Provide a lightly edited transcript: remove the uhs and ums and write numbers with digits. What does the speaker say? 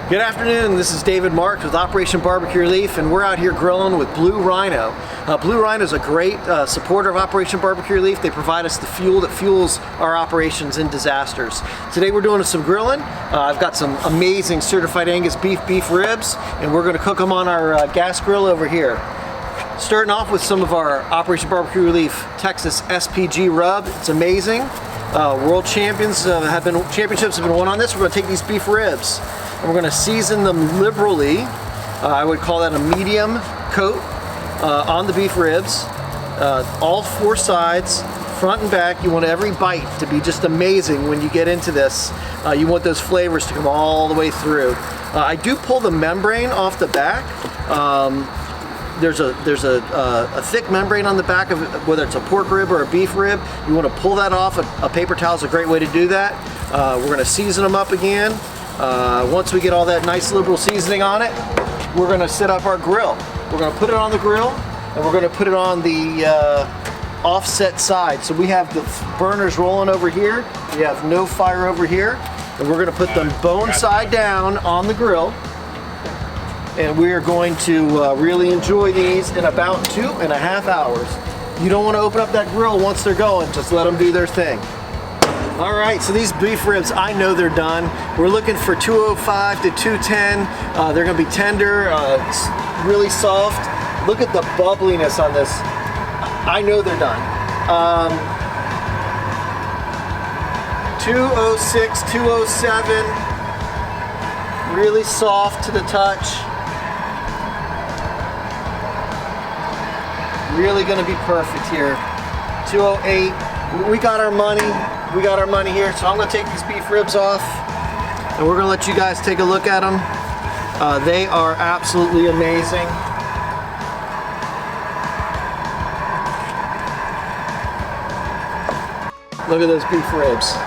Good afternoon, this is David Marks with Operation Barbecue Relief, and we're out here grilling with Blue Rhino. Blue Rhino is a great supporter of Operation Barbecue Relief. They provide us the fuel that fuels our operations in disasters. Today we're doing some grilling. I've got some amazing certified Angus beef ribs, and we're going to cook them on our gas grill over here. Starting off with some of our Operation Barbecue Relief Texas SPG rub. It's amazing. World championships have been won on this. We're going to take these beef ribs and we're going to season them liberally. I would call that a medium coat on the beef ribs. All four sides, front and back. You want every bite to be just amazing when you get into this. You want those flavors to come all the way through. I do pull the membrane off the back. There's a thick membrane on the back of it, whether it's a pork rib or a beef rib. You want to pull that off. A paper towel is a great way to do that. We're going to season them up again. Once we get all that nice liberal seasoning on it, we're going to set up our grill. We're going to put it on the grill, and we're going to put it on the offset side. So we have the burners rolling over here. We have no fire over here, and we're going to put them bone side down on the grill. And we are going to really enjoy these in about 2.5 hours. You don't want to open up that grill once they're going, just let them do their thing. All right, so these beef ribs, I know they're done. We're looking for 205 to 210. They're gonna be tender, really soft. Look at the bubbliness on this. I know they're done. 206, 207, really soft to the touch. Really gonna be perfect here. 208, we got our money. We got our money here, so I'm gonna take these beef ribs off and we're gonna let you guys take a look at them. They are absolutely amazing. Look at those beef ribs.